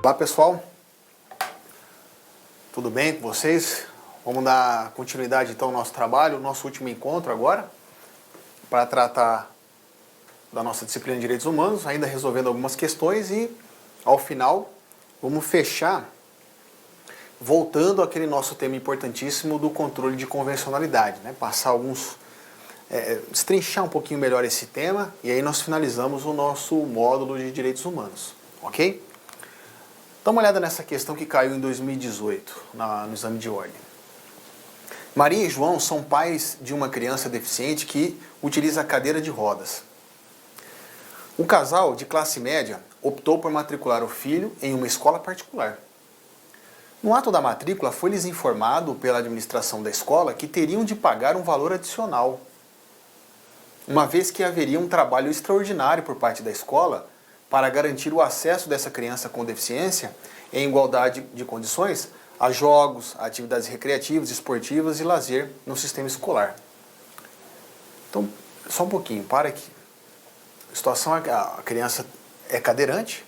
Olá pessoal, tudo bem com vocês? Vamos dar continuidade então ao nosso trabalho, o nosso último encontro agora, para tratar da nossa disciplina de Direitos Humanos, ainda resolvendo algumas questões e ao final vamos fechar voltando àquele nosso tema importantíssimo do controle de convencionalidade, né? Passar alguns, destrinchar um pouquinho melhor esse tema e aí nós finalizamos o nosso módulo de Direitos Humanos, ok? Dá uma olhada nessa questão que caiu em 2018 no exame de ordem. Maria e João são pais de uma criança deficiente que utiliza a cadeira de rodas. O casal de classe média optou por matricular o filho em uma escola particular. No ato da matrícula, foi-lhes informado pela administração da escola que teriam de pagar um valor adicional, uma vez que haveria um trabalho extraordinário por parte da escola para garantir o acesso dessa criança com deficiência em igualdade de condições a jogos, a atividades recreativas, esportivas e lazer no sistema escolar. Então, só um pouquinho, para aqui. A situação é que a criança é cadeirante,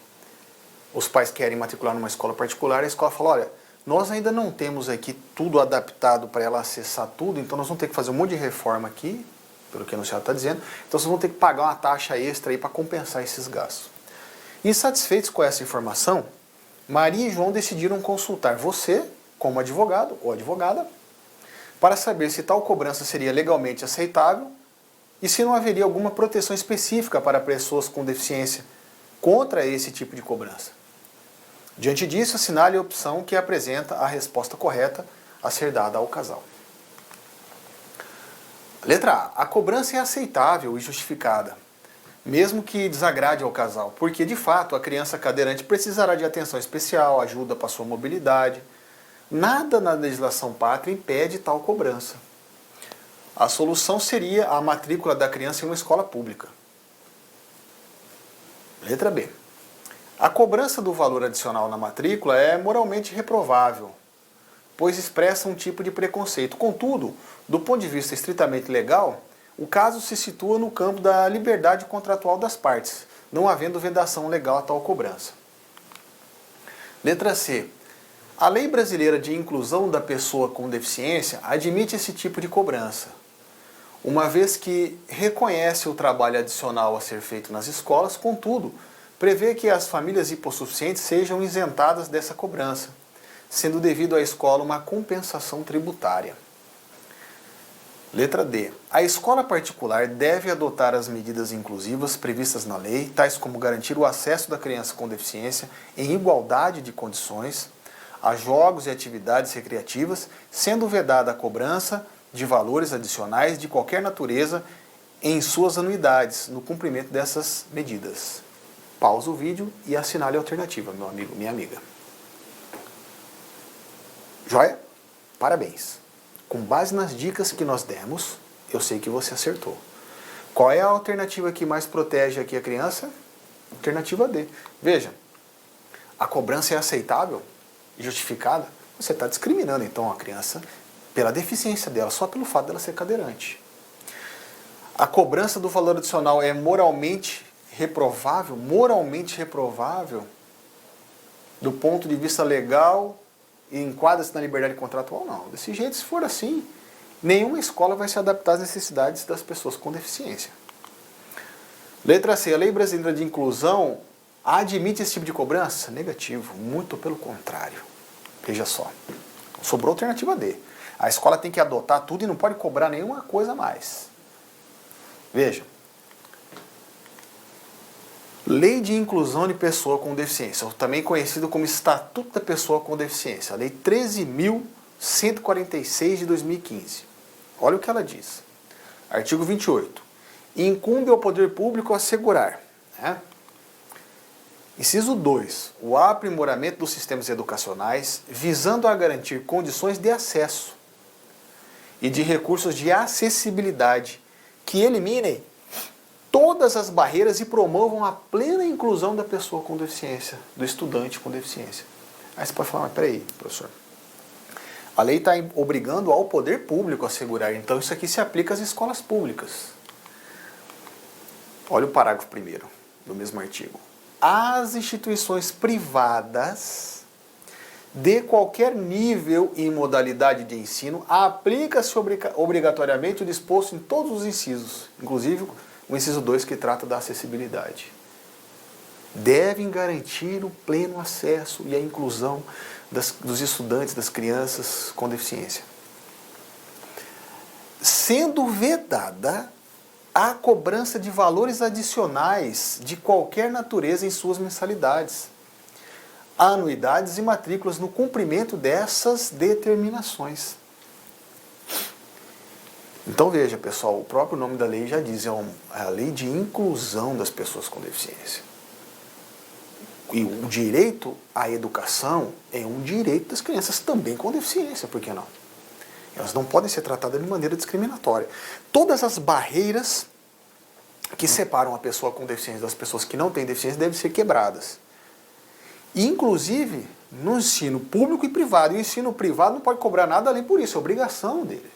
os pais querem matricular numa escola particular, a escola fala, olha, nós ainda não temos aqui tudo adaptado para ela acessar tudo, então nós vamos ter que fazer um monte de reforma aqui, pelo que a anunciado está dizendo, então vocês vão ter que pagar uma taxa extra aí para compensar esses gastos. Insatisfeitos com essa informação, Maria e João decidiram consultar você, como advogado ou advogada, para saber se tal cobrança seria legalmente aceitável e se não haveria alguma proteção específica para pessoas com deficiência contra esse tipo de cobrança. Diante disso, assinale a opção que apresenta a resposta correta a ser dada ao casal. Letra A. A cobrança é aceitável e justificada, mesmo que desagrade ao casal, porque de fato a criança cadeirante precisará de atenção especial, ajuda para sua mobilidade. Nada na legislação pátria impede tal cobrança. A solução seria a matrícula da criança em uma escola pública. Letra B. A cobrança do valor adicional na matrícula é moralmente reprovável, pois expressa um tipo de preconceito. Contudo, do ponto de vista estritamente legal, o caso se situa no campo da liberdade contratual das partes, não havendo vedação legal a tal cobrança. Letra C. A Lei Brasileira de Inclusão da Pessoa com Deficiência admite esse tipo de cobrança, uma vez que reconhece o trabalho adicional a ser feito nas escolas, contudo, prevê que as famílias hipossuficientes sejam isentadas dessa cobrança, sendo devido à escola uma compensação tributária. Letra D. A escola particular deve adotar as medidas inclusivas previstas na lei, tais como garantir o acesso da criança com deficiência em igualdade de condições a jogos e atividades recreativas, sendo vedada a cobrança de valores adicionais de qualquer natureza em suas anuidades, no cumprimento dessas medidas. Pausa o vídeo e assinale a alternativa, meu amigo, minha amiga. Joia? Parabéns! Com base nas dicas que nós demos, eu sei que você acertou. Qual é a alternativa que mais protege aqui a criança? Alternativa D. Veja, a cobrança é aceitável e justificada? Você está discriminando então a criança pela deficiência dela, só pelo fato dela ser cadeirante. A cobrança do valor adicional é moralmente reprovável do ponto de vista legal e enquadra-se na liberdade contratual? Não. Desse jeito, se for assim, nenhuma escola vai se adaptar às necessidades das pessoas com deficiência. Letra C. A Lei Brasileira de Inclusão admite esse tipo de cobrança? Negativo. Muito pelo contrário. Veja só. Sobrou a alternativa D. A escola tem que adotar tudo e não pode cobrar nenhuma coisa a mais. Veja. Lei de Inclusão de Pessoa com Deficiência, também conhecido como Estatuto da Pessoa com Deficiência, a Lei 13.146 de 2015. Olha o que ela diz. Artigo 28. Incumbe ao poder público assegurar, né? Inciso 2. O aprimoramento dos sistemas educacionais, visando a garantir condições de acesso e de recursos de acessibilidade que eliminem todas as barreiras e promovam a plena inclusão da pessoa com deficiência, do estudante com deficiência. Aí você pode falar, mas peraí, professor. A lei está obrigando ao poder público a assegurar, então isso aqui se aplica às escolas públicas. Olha o parágrafo 1º do mesmo artigo. As instituições privadas de qualquer nível e modalidade de ensino aplica-se obrigatoriamente o disposto em todos os incisos, inclusive o inciso 2 que trata da acessibilidade. Devem garantir o pleno acesso e a inclusão dos estudantes, das crianças com deficiência. Sendo vedada a cobrança de valores adicionais de qualquer natureza em suas mensalidades, anuidades e matrículas no cumprimento dessas determinações. Então veja, pessoal, o próprio nome da lei já diz, é a lei de inclusão das pessoas com deficiência. E o direito à educação é um direito das crianças também com deficiência, por que não? Elas não podem ser tratadas de maneira discriminatória. Todas as barreiras que separam a pessoa com deficiência das pessoas que não têm deficiência devem ser quebradas. Inclusive no ensino público e privado. E o ensino privado não pode cobrar nada além por isso, é obrigação dele,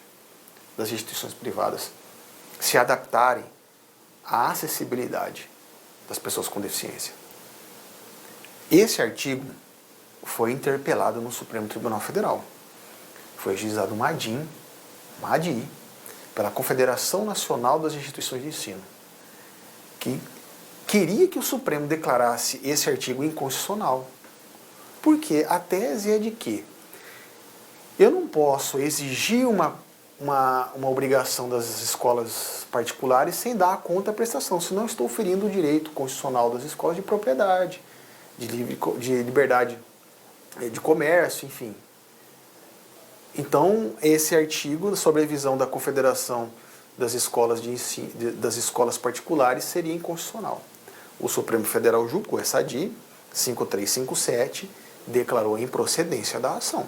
das instituições privadas, se adaptarem à acessibilidade das pessoas com deficiência. Esse artigo foi interpelado no Supremo Tribunal Federal. Foi ajuizado MADI, pela Confederação Nacional das Instituições de Ensino, que queria que o Supremo declarasse esse artigo inconstitucional. Porque a tese é de que eu não posso exigir uma obrigação das escolas particulares sem dar a conta à prestação, senão estou ferindo o direito constitucional das escolas de propriedade, de liberdade de comércio, enfim. Então, esse artigo sobre a revisão da Confederação das Escolas de Ensino, das escolas particulares seria inconstitucional. O Supremo Federal julgou essa ADI 5357, declarou a improcedência da ação.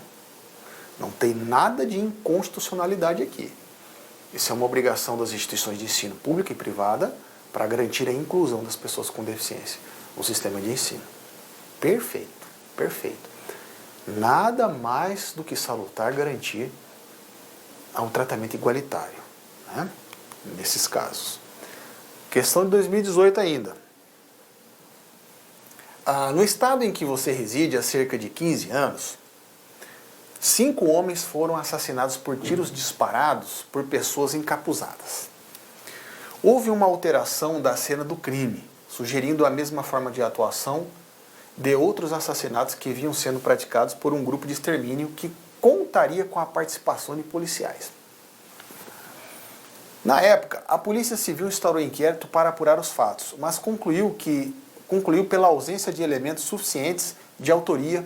Não tem nada de inconstitucionalidade aqui. Isso é uma obrigação das instituições de ensino pública e privada para garantir a inclusão das pessoas com deficiência no sistema de ensino. Perfeito, perfeito. Nada mais do que salutar garantir um tratamento igualitário, né, nesses casos. Questão de 2018 ainda. No estado em que você reside há cerca de 15 anos, 5 homens foram assassinados por tiros disparados por pessoas encapuzadas. Houve uma alteração da cena do crime, sugerindo a mesma forma de atuação de outros assassinatos que vinham sendo praticados por um grupo de extermínio que contaria com a participação de policiais. Na época, a Polícia Civil instaurou inquérito para apurar os fatos, mas concluiu pela ausência de elementos suficientes de autoria,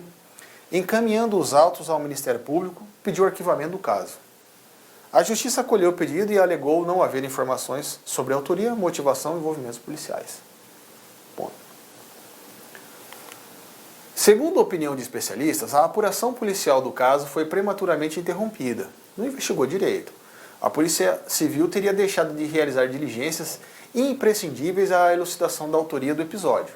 encaminhando os autos ao Ministério Público, pediu arquivamento do caso. A Justiça acolheu o pedido e alegou não haver informações sobre a autoria, motivação e envolvimentos policiais. Ponto. Segundo a opinião de especialistas, a apuração policial do caso foi prematuramente interrompida. Não investigou direito. A Polícia Civil teria deixado de realizar diligências imprescindíveis à elucidação da autoria do episódio.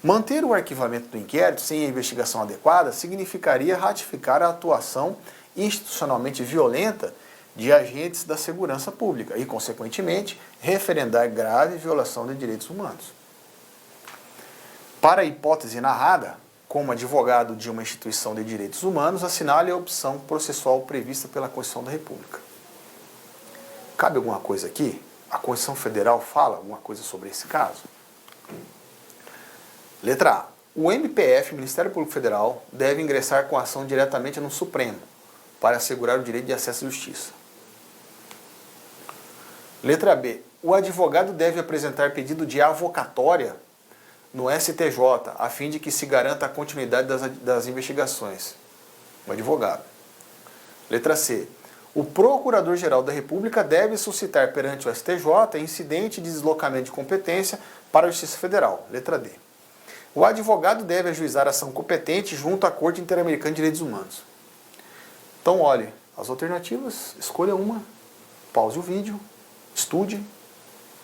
Manter o arquivamento do inquérito sem a investigação adequada significaria ratificar a atuação institucionalmente violenta de agentes da segurança pública e, consequentemente, referendar grave violação de direitos humanos. Para a hipótese narrada, como advogado de uma instituição de direitos humanos, assinale a opção processual prevista pela Constituição da República. Cabe alguma coisa aqui? A Constituição Federal fala alguma coisa sobre esse caso? Letra A. O MPF, Ministério Público Federal, deve ingressar com ação diretamente no Supremo para assegurar o direito de acesso à justiça. Letra B. O advogado deve apresentar pedido de avocatória no STJ, a fim de que se garanta a continuidade das investigações. O advogado. Letra C. O Procurador-Geral da República deve suscitar perante o STJ incidente de deslocamento de competência para a Justiça Federal. Letra D. O advogado deve ajuizar a ação competente junto à Corte Interamericana de Direitos Humanos. Então, olhe as alternativas, escolha uma, pause o vídeo, estude,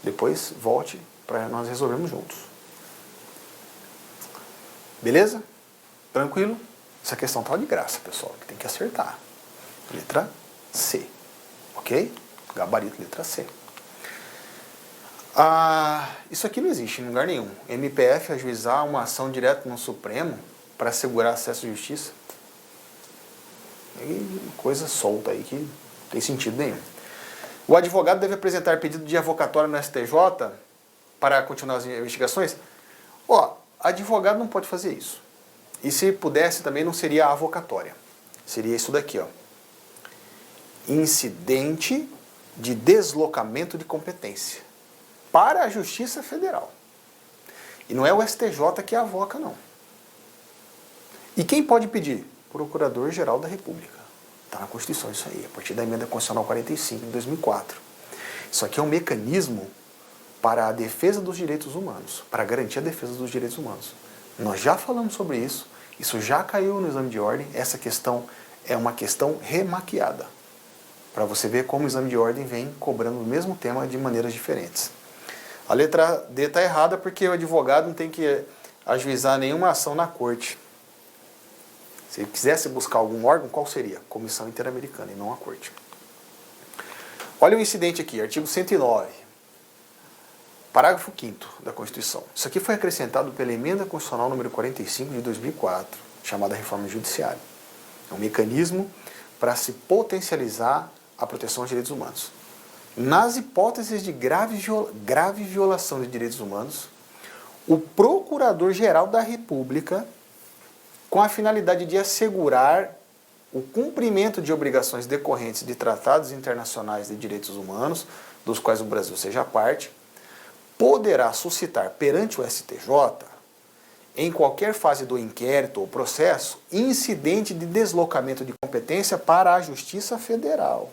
depois volte para nós resolvermos juntos. Beleza? Tranquilo? Essa questão está de graça, pessoal, que tem que acertar. Letra C. Ok? Gabarito, letra C. Isso aqui não existe em lugar nenhum. MPF ajuizar uma ação direta no Supremo para assegurar acesso à justiça. É coisa solta aí que não tem sentido nenhum. O advogado deve apresentar pedido de avocatória no STJ para continuar as investigações? Advogado não pode fazer isso. E se pudesse também não seria avocatória. Seria isso daqui, ó. Incidente de deslocamento de competência para a Justiça Federal. E não é o STJ que avoca, não. E quem pode pedir? Procurador-Geral da República. Está na Constituição isso aí, a partir da Emenda Constitucional 45 de 2004. Isso aqui é um mecanismo para a defesa dos direitos humanos, para garantir a defesa dos direitos humanos. Nós já falamos sobre isso já caiu no exame de ordem, essa questão é uma questão remaquiada, para você ver como o exame de ordem vem cobrando o mesmo tema de maneiras diferentes. A letra D está errada porque o advogado não tem que ajuizar nenhuma ação na corte. Se ele quisesse buscar algum órgão, qual seria? Comissão Interamericana e não a corte. Olha o incidente aqui, artigo 109, parágrafo 5º da Constituição. Isso aqui foi acrescentado pela Emenda Constitucional número 45 de 2004, chamada Reforma Judiciária. É um mecanismo para se potencializar a proteção aos direitos humanos. Nas hipóteses de grave violação de direitos humanos, o Procurador-Geral da República, com a finalidade de assegurar o cumprimento de obrigações decorrentes de tratados internacionais de direitos humanos, dos quais o Brasil seja parte, poderá suscitar perante o STJ, em qualquer fase do inquérito ou processo, incidente de deslocamento de competência para a Justiça Federal.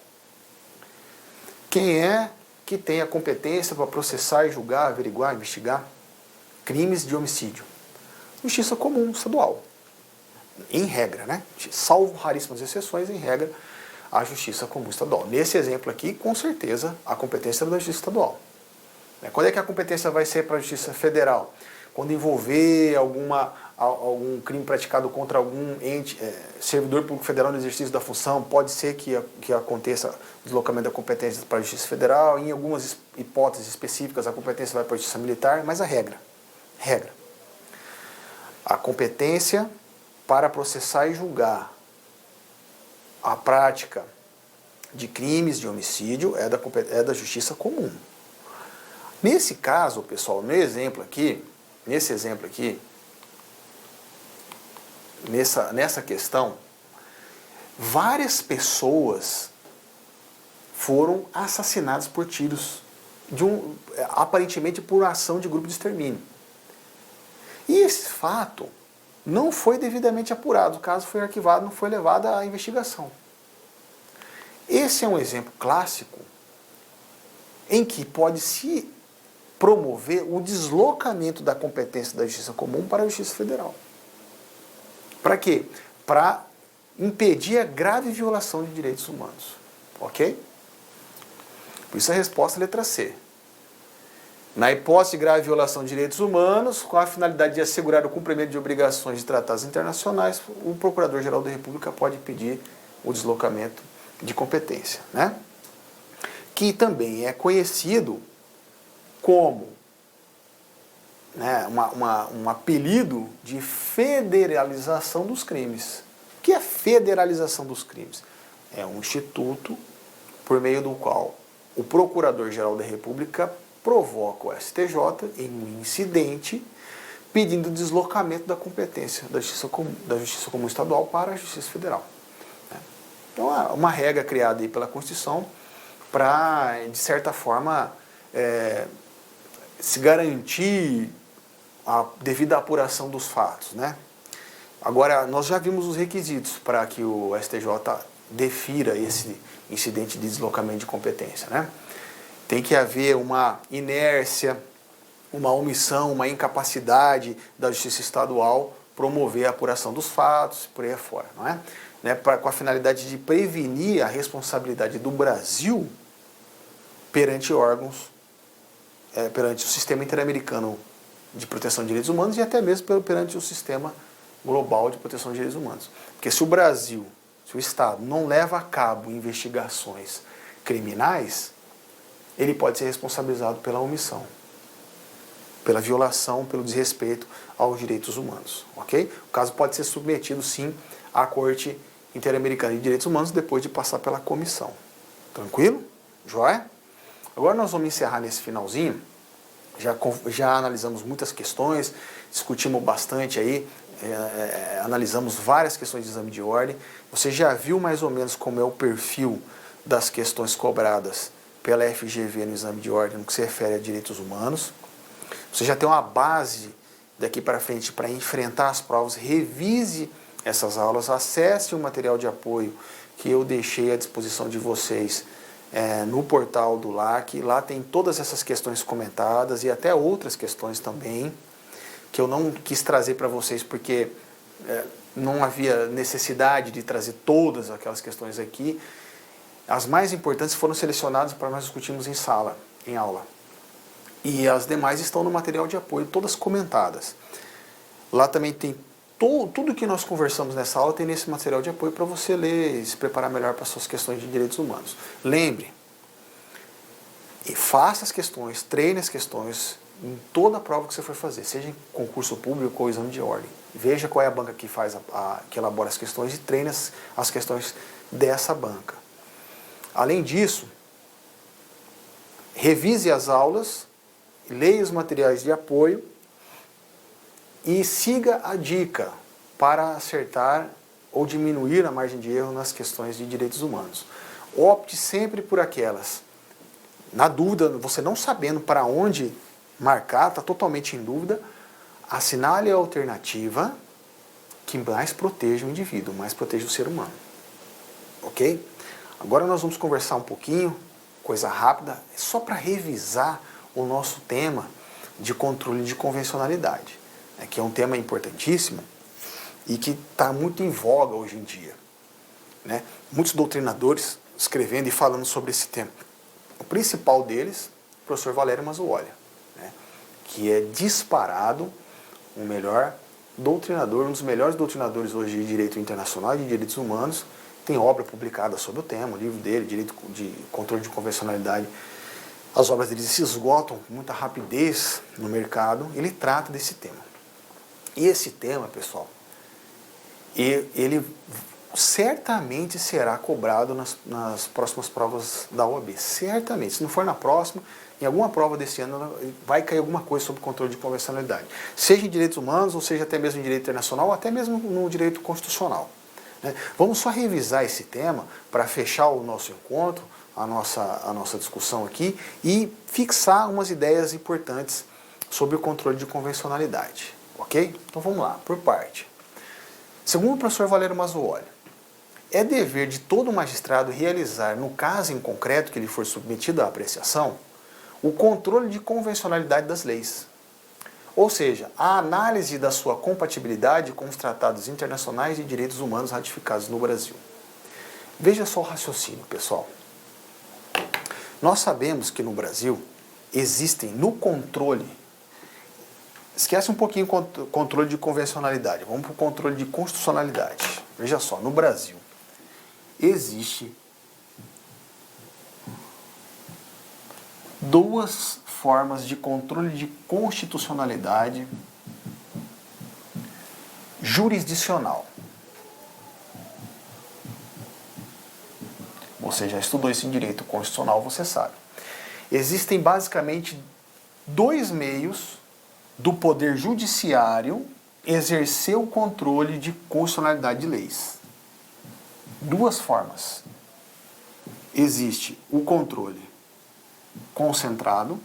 Quem é que tem a competência para processar, julgar, averiguar, investigar crimes de homicídio? Justiça Comum Estadual. Em regra, né? Salvo raríssimas exceções, em regra, a Justiça Comum Estadual. Nesse exemplo aqui, com certeza, a competência é da Justiça Estadual. Quando é que a competência vai ser para a Justiça Federal? Quando envolver algum crime praticado contra algum ente, servidor público federal no exercício da função, pode ser que aconteça deslocamento da competência para a Justiça Federal. Em algumas hipóteses específicas, a competência vai para a Justiça Militar, mas a regra. A competência para processar e julgar a prática de crimes de homicídio é da Justiça Comum. Nesse caso, pessoal, nesse exemplo aqui, nessa questão, várias pessoas foram assassinadas por tiros, aparentemente por ação de grupo de extermínio. E esse fato não foi devidamente apurado, o caso foi arquivado, não foi levado à investigação. Esse é um exemplo clássico em que pode-se promover o deslocamento da competência da Justiça Comum para a Justiça Federal. Para quê? Para impedir a grave violação de direitos humanos. Ok? Por isso a resposta é a letra C. Na hipótese de grave violação de direitos humanos, com a finalidade de assegurar o cumprimento de obrigações de tratados internacionais, o Procurador-Geral da República pode pedir o deslocamento de competência, né? Que também é conhecido como, né, um apelido de federalização dos crimes. O que é federalização dos crimes? É um instituto por meio do qual o Procurador-Geral da República provoca o STJ em um incidente pedindo deslocamento da competência da Justiça Comum Estadual para a Justiça Federal. Então, é uma regra criada aí pela Constituição para, de certa forma, se garantir a devida apuração dos fatos, né? Agora, nós já vimos os requisitos para que o STJ defira esse incidente de deslocamento de competência, né? Tem que haver uma inércia, uma omissão, uma incapacidade da Justiça Estadual promover a apuração dos fatos, por aí afora, não é? Com a finalidade de prevenir a responsabilidade do Brasil perante órgãos, perante o Sistema Interamericano de Proteção de Direitos Humanos e até mesmo perante o Sistema Global de Proteção de Direitos Humanos. Porque se o Brasil, se o Estado não leva a cabo investigações criminais, ele pode ser responsabilizado pela omissão, pela violação, pelo desrespeito aos direitos humanos, ok? O caso pode ser submetido, sim, à Corte Interamericana de Direitos Humanos depois de passar pela comissão. Tranquilo? Joia? Agora nós vamos encerrar nesse finalzinho. Já analisamos muitas questões, discutimos bastante aí, analisamos várias questões de exame de ordem. Você já viu mais ou menos como é o perfil das questões cobradas pela FGV no exame de ordem no que se refere a direitos humanos. Você já tem uma base daqui para frente para enfrentar as provas. Revise essas aulas, acesse o material de apoio que eu deixei à disposição de vocês no portal do LAC. Lá tem todas essas questões comentadas e até outras questões também, que eu não quis trazer para vocês porque não havia necessidade de trazer todas aquelas questões aqui. As mais importantes foram selecionadas para nós discutirmos em aula. E as demais estão no material de apoio, todas comentadas. Lá também tem tudo que nós conversamos nessa aula, tem nesse material de apoio para você ler e se preparar melhor para as suas questões de direitos humanos. Lembre, faça as questões, treine as questões em toda a prova que você for fazer, seja em concurso público ou exame de ordem. Veja qual é a banca que que elabora as questões e treine as questões dessa banca. Além disso, revise as aulas, leia os materiais de apoio e siga a dica para acertar ou diminuir a margem de erro nas questões de direitos humanos. Opte sempre por aquelas. Na dúvida, você não sabendo para onde marcar, está totalmente em dúvida, assinale a alternativa que mais proteja o indivíduo, mais proteja o ser humano. Ok? Agora nós vamos conversar um pouquinho, coisa rápida, só para revisar o nosso tema de controle de convencionalidade, que é um tema importantíssimo e que está muito em voga hoje em dia. Muitos doutrinadores escrevendo e falando sobre esse tema. O principal deles, o professor Valério Mazzuoli, que é disparado o melhor doutrinador, um dos melhores doutrinadores hoje de direito internacional e de direitos humanos. Tem obra publicada sobre o tema, o livro dele, Direito de Controle de Convencionalidade. As obras dele se esgotam com muita rapidez no mercado. Ele trata desse tema. E esse tema, pessoal, ele certamente será cobrado nas próximas provas da OAB. Certamente. Se não for na próxima, em alguma prova desse ano vai cair alguma coisa sobre controle de convencionalidade. Seja em direitos humanos, ou seja até mesmo em direito internacional, ou até mesmo no direito constitucional. Vamos só revisar esse tema para fechar o nosso encontro, a nossa discussão aqui e fixar umas ideias importantes sobre o controle de convencionalidade. Ok? Então vamos lá, por parte. Segundo o professor Valério Mazzuoli, é dever de todo magistrado realizar, no caso em concreto que ele for submetido à apreciação, o controle de convencionalidade das leis. Ou seja, a análise da sua compatibilidade com os tratados internacionais de direitos humanos ratificados no Brasil. Veja só o raciocínio, pessoal. Nós sabemos que no Brasil existem no controle, esquece um pouquinho o controle de convencionalidade, vamos para o controle de constitucionalidade. Veja só, no Brasil existe duas formas de controle de constitucionalidade jurisdicional. Você já estudou isso em direito constitucional, você sabe. Existem basicamente dois meios do poder judiciário exercer o controle de constitucionalidade de leis. Duas formas. Existe o controle concentrado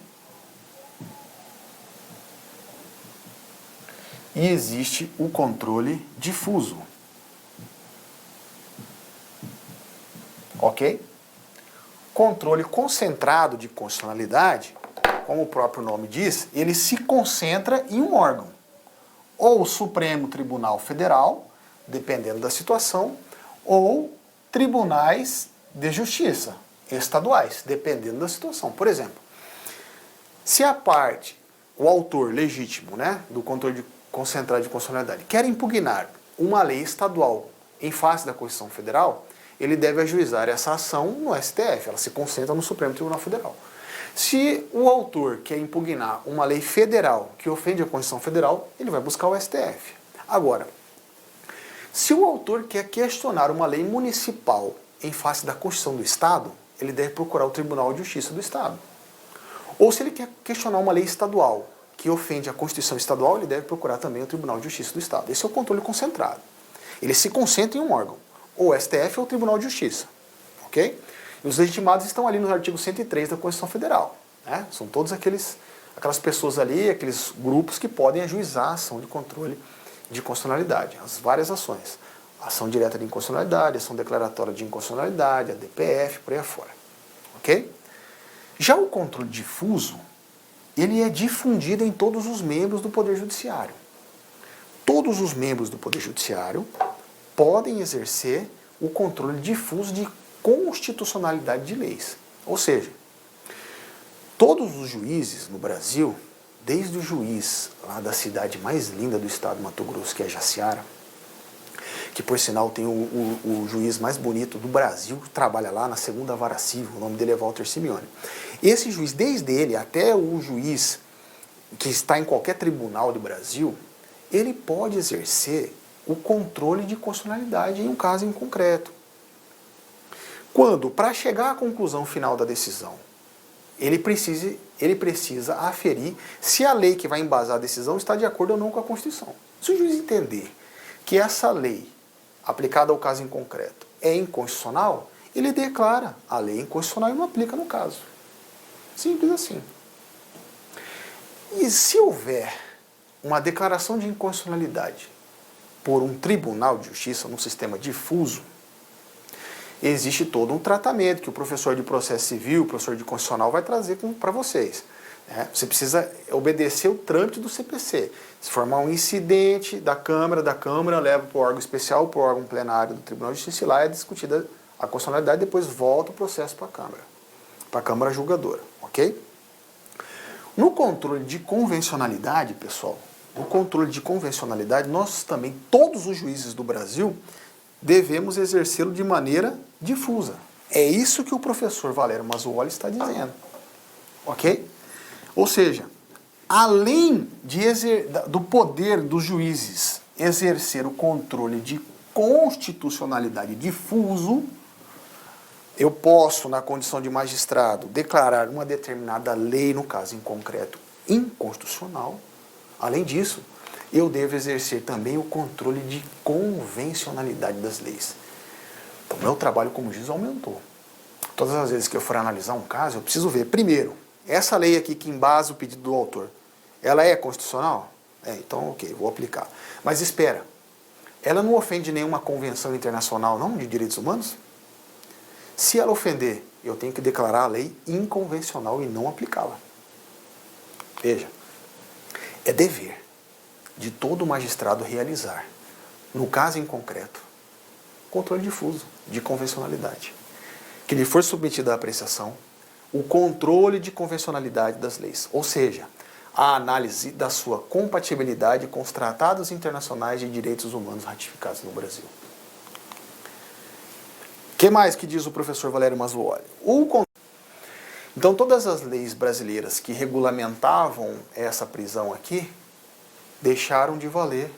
e existe o controle difuso. Ok? Controle concentrado de constitucionalidade, como o próprio nome diz, ele se concentra em um órgão. Ou o Supremo Tribunal Federal, dependendo da situação, ou tribunais de justiça estaduais, dependendo da situação. Por exemplo, se a parte, o autor legítimo, do controle concentrado de constitucionalidade, quer impugnar uma lei estadual em face da Constituição Federal, ele deve ajuizar essa ação no STF, ela se concentra no Supremo Tribunal Federal. Se o autor quer impugnar uma lei federal que ofende a Constituição Federal, ele vai buscar o STF. Agora, se o autor quer questionar uma lei municipal em face da Constituição do Estado, ele deve procurar o Tribunal de Justiça do Estado. Ou se ele quer questionar uma lei estadual que ofende a Constituição Estadual, ele deve procurar também o Tribunal de Justiça do Estado. Esse é o controle concentrado. Ele se concentra em um órgão, ou o STF ou o Tribunal de Justiça. Ok? E os legitimados estão ali no artigo 103 da Constituição Federal. Né? São todas aquelas pessoas ali, aqueles grupos que podem ajuizar a ação de controle de inconstitucionalidade, as várias ações. Ação direta de inconstitucionalidade, ação declaratória de inconstitucionalidade, a DPF, por aí afora. Ok? Já o controle difuso, ele é difundido em todos os membros do Poder Judiciário. Todos os membros do Poder Judiciário podem exercer o controle difuso de constitucionalidade de leis. Ou seja, todos os juízes no Brasil, desde o juiz lá da cidade mais linda do estado do Mato Grosso, que é Jaciara, que por sinal tem o juiz mais bonito do Brasil, que trabalha lá na segunda vara civil, o nome dele é Walter Simeone. Esse juiz, desde ele até o juiz que está em qualquer tribunal do Brasil, ele pode exercer o controle de constitucionalidade em um caso em concreto. Quando, para chegar à conclusão final da decisão, ele precisa aferir se a lei que vai embasar a decisão está de acordo ou não com a Constituição. Se o juiz entender que essa lei, aplicada ao caso em concreto, é inconstitucional, ele declara a lei inconstitucional e não aplica no caso. Simples assim. E se houver uma declaração de inconstitucionalidade por um tribunal de justiça, num sistema difuso, existe todo um tratamento que o professor de processo civil, o professor de constitucional vai trazer para vocês. Você precisa obedecer o trâmite do CPC. Se formar um incidente da Câmara leva para o órgão especial, para o órgão plenário do Tribunal de Justiça, e lá é discutida a constitucionalidade, depois volta o processo para a Câmara julgadora, ok? No controle de convencionalidade, pessoal, nós também, todos os juízes do Brasil, devemos exercê-lo de maneira difusa. É isso que o professor Valério Mazzuoli está dizendo, ok? Ou seja, além do poder dos juízes exercer o controle de constitucionalidade difuso, eu posso, na condição de magistrado, declarar uma determinada lei, no caso em concreto, inconstitucional. Além disso, eu devo exercer também o controle de convencionalidade das leis. Então, meu trabalho como juiz aumentou. Todas as vezes que eu for analisar um caso, eu preciso ver, primeiro, essa lei aqui que embasa o pedido do autor, ela é constitucional? Então, ok, vou aplicar. Mas espera, ela não ofende nenhuma convenção internacional, não, de direitos humanos? Se ela ofender, eu tenho que declarar a lei inconvencional e não aplicá-la. Veja, é dever de todo magistrado realizar, no caso em concreto, controle difuso de convencionalidade, que lhe for submetido à apreciação, o controle de convencionalidade das leis, ou seja, a análise da sua compatibilidade com os tratados internacionais de direitos humanos ratificados no Brasil. O que mais que diz o professor Valério Mazzuoli? Então, todas as leis brasileiras que regulamentavam essa prisão aqui deixaram de valer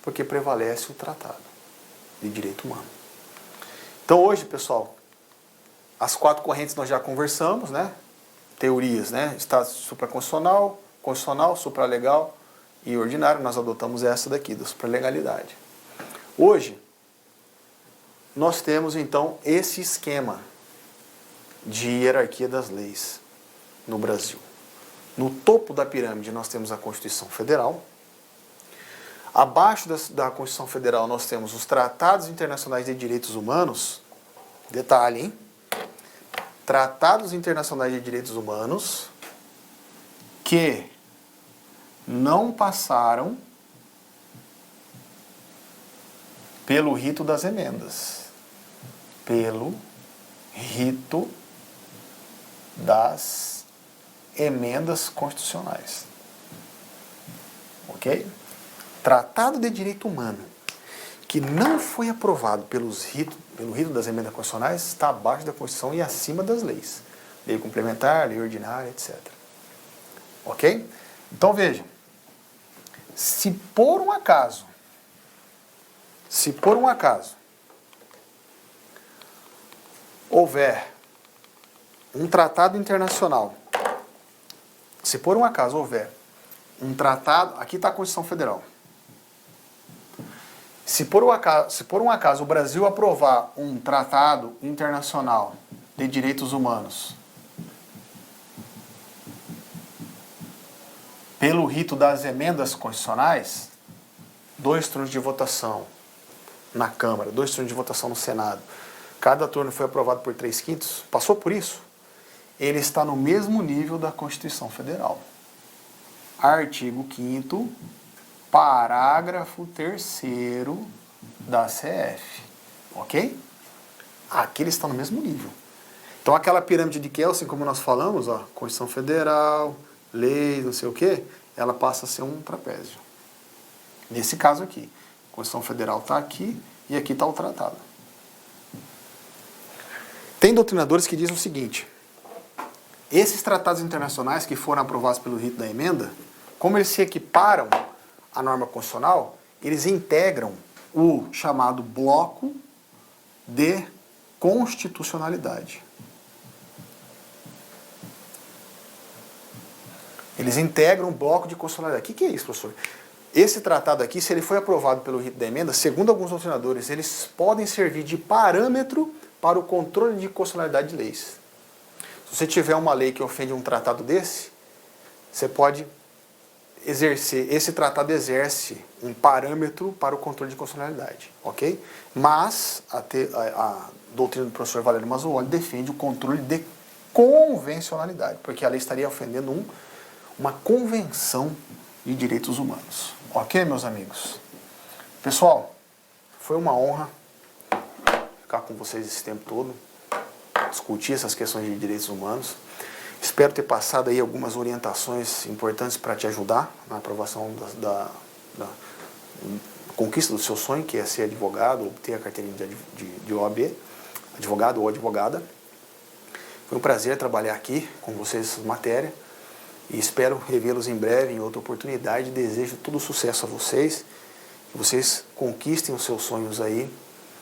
porque prevalece o tratado de direito humano. Então, hoje, pessoal, as 4 correntes nós já conversamos, né? Teorias, né? Estado supraconstitucional, constitucional, supralegal e ordinário. Nós adotamos essa daqui, da supralegalidade. Hoje, nós temos, então, esse esquema de hierarquia das leis no Brasil. No topo da pirâmide, nós temos a Constituição Federal. Abaixo da Constituição Federal, nós temos os Tratados Internacionais de Direitos Humanos. Detalhe, hein? Tratados Internacionais de Direitos Humanos que não passaram pelo rito das emendas. Pelo rito das emendas constitucionais. Ok? Tratado de Direito Humano que não foi aprovado pelo rito das emendas constitucionais está abaixo da Constituição e acima das leis. lei complementar, lei ordinária, etc. Ok? Então veja, se por um acaso, houver um tratado internacional, se por um acaso houver um tratado, aqui está a Constituição Federal, se por um acaso o Brasil aprovar um tratado internacional de direitos humanos pelo rito das emendas constitucionais, 2 turnos de votação na Câmara, 2 turnos de votação no Senado, cada turno foi aprovado por 3/5, passou por isso, ele está no mesmo nível da Constituição Federal. Artigo 5º, parágrafo 3º da CF. Ok? Aqui eles estão no mesmo nível. Então aquela pirâmide de Kelsen, como nós falamos, ó, Constituição Federal, leis, não sei o quê, ela passa a ser um trapézio. Nesse caso aqui, a Constituição Federal está aqui e aqui está o tratado. Tem doutrinadores que dizem o seguinte: esses tratados internacionais que foram aprovados pelo rito da emenda, como eles se equiparam à norma constitucional, eles integram o chamado bloco de constitucionalidade. Eles integram o bloco de constitucionalidade. O que é isso, professor? Esse tratado aqui, se ele foi aprovado pelo rito da emenda, segundo alguns doutrinadores, eles podem servir de parâmetro para o controle de constitucionalidade de leis. Se você tiver uma lei que ofende um tratado desse, você pode exercer, esse tratado exerce um parâmetro para o controle de constitucionalidade, ok? Mas a doutrina do professor Valério Mazzuoli defende o controle de convencionalidade, porque a lei estaria ofendendo uma convenção de direitos humanos. Ok, meus amigos? Pessoal, foi uma honra ficar com vocês esse tempo todo, discutir essas questões de direitos humanos. Espero ter passado aí algumas orientações importantes para te ajudar na aprovação da conquista do seu sonho, que é ser advogado, obter a carteirinha de OAB, advogado ou advogada. Foi um prazer trabalhar aqui com vocês essa matéria e espero revê-los em breve em outra oportunidade. Desejo todo sucesso a vocês, que vocês conquistem os seus sonhos aí